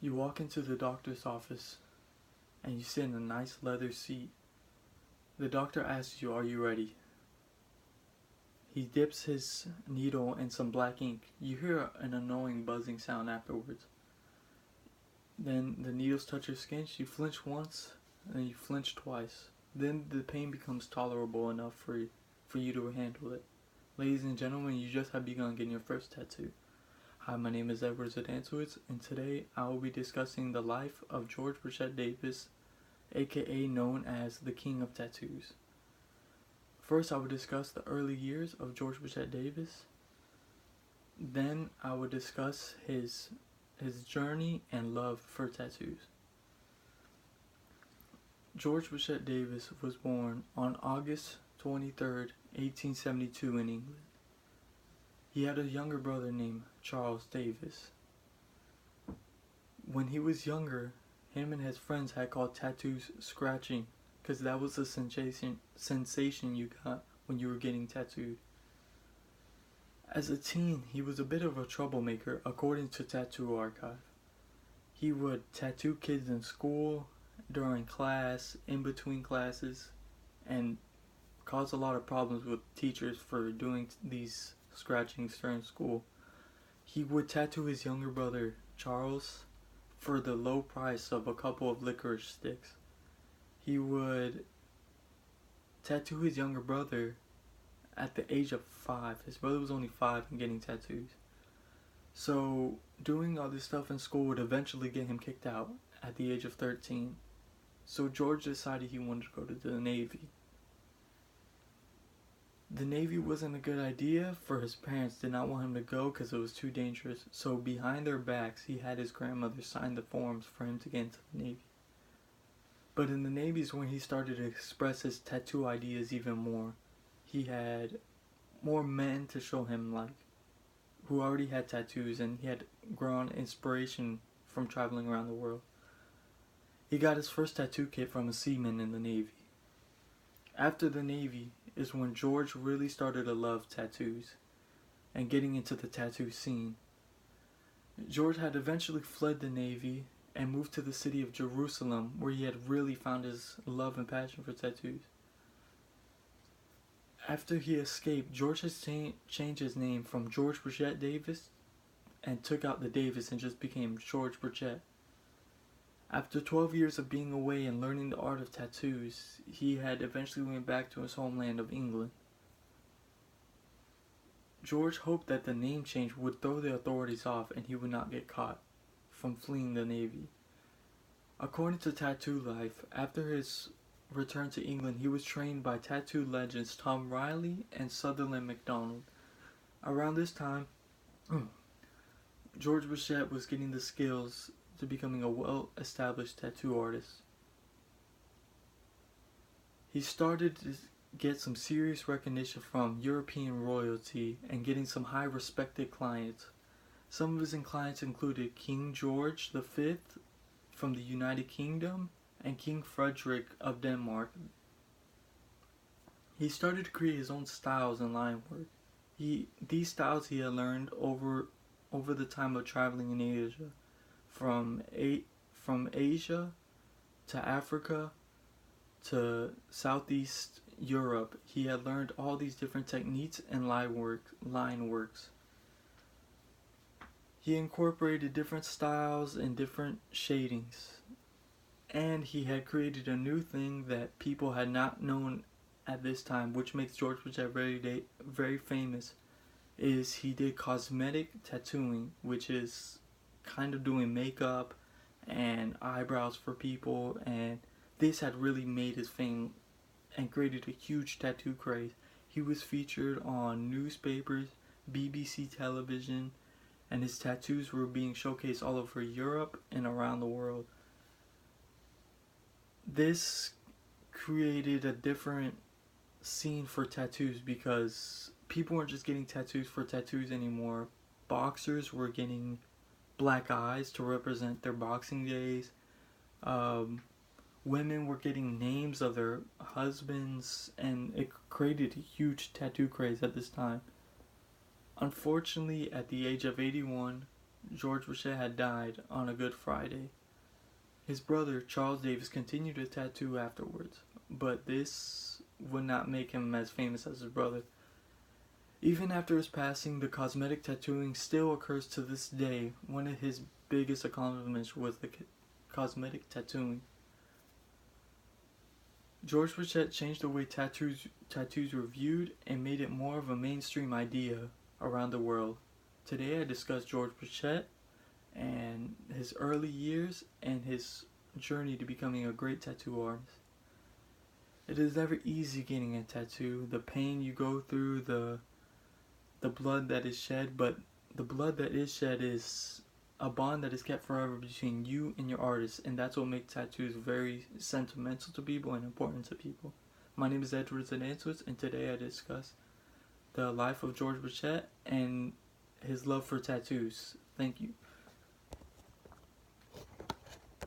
You walk into the doctor's office and you sit in a nice leather seat. The doctor asks you, "Are you ready?" He dips his needle in some black ink. You hear an annoying buzzing sound afterwards. Then the needles touch your skin. You flinch once, and then you flinch twice. Then the pain becomes tolerable enough for you to handle it. Ladies and gentlemen, you just have begun getting your first tattoo. Hi, my name is Edward Zadansowitz, and today I will be discussing the life of George Burchett Davis, aka known as the King of Tattoos. First, I will discuss the early years of George Burchett Davis. Then I will discuss his journey and love for tattoos. George Burchett Davis was born on August 23rd, 1872 in England. He had a younger brother named Charles Davis. When he was younger, him and his friends had called tattoos scratching because that was the sensation you got when you were getting tattooed. As a teen, he was a bit of a troublemaker according to Tattoo Archive. He would tattoo kids in school, during class, in between classes, and cause a lot of problems with teachers for doing these scratchings during school. He would tattoo his younger brother, Charles, for the low price of a couple of licorice sticks. He would tattoo his younger brother at the age of 5. His brother was only 5 and getting tattoos. So doing all this stuff in school would eventually get him kicked out at the age of 13. So George decided he wanted to go to the Navy. The Navy wasn't a good idea, for his parents did not want him to go because it was too dangerous. So behind their backs, he had his grandmother sign the forms for him to get into the Navy. But in the Navy is when he started to express his tattoo ideas even more. He had more men to show him, like, who already had tattoos, and he had grown inspiration from traveling around the world. He got his first tattoo kit from a seaman in the Navy. After the Navy is when George really started to love tattoos and getting into the tattoo scene. George had eventually fled the Navy and moved to the city of Jerusalem, where he had really found his love and passion for tattoos. After he escaped, George has changed his name from George Burchett Davis and took out the Davis and just became George Burchett. After 12 years of being away and learning the art of tattoos, he had eventually went back to his homeland of England. George hoped that the name change would throw the authorities off and he would not get caught from fleeing the Navy. According to Tattoo Life, after his return to England, he was trained by tattoo legends Tom Riley and Sutherland MacDonald. Around this time, George Burchett was getting the skills to becoming a well-established tattoo artist. He started to get some serious recognition from European royalty and getting some high-respected clients. Some of his clients included King George V from the United Kingdom and King Frederick of Denmark. He started to create his own styles and line work. These styles he had learned over the time of traveling in Asia. From Asia to Africa to Southeast Europe, he had learned all these different techniques and line works. He incorporated different styles and different shadings, and he had created a new thing that people had not known at this time, which makes George Burchett very famous. Is he did cosmetic tattooing, which is kind of doing makeup and eyebrows for people, and this had really made his fame and created a huge tattoo craze. He was featured on newspapers, BBC television, and his tattoos were being showcased all over Europe and around the world. This created a different scene for tattoos because people weren't just getting tattoos for tattoos anymore. Boxers were getting black eyes to represent their boxing days. Women were getting names of their husbands, and it created a huge tattoo craze at this time. Unfortunately, at the age of 81, George Burchett had died on a Good Friday. His brother, Charles Davis, continued to tattoo afterwards, but this would not make him as famous as his brother. Even after his passing, the cosmetic tattooing still occurs to this day. One of his biggest accomplishments was the cosmetic tattooing. George Burchett changed the way tattoos were viewed and made it more of a mainstream idea around the world. Today I discuss George Burchett and his early years and his journey to becoming a great tattoo artist. It is never easy getting a tattoo. The pain you go through, the blood that is shed, but the blood that is shed is a bond that is kept forever between you and your artist, and that's what makes tattoos very sentimental to people and important to people. My name is Edward Zananswitz, and today I discuss the life of George Burchett and his love for tattoos. Thank you.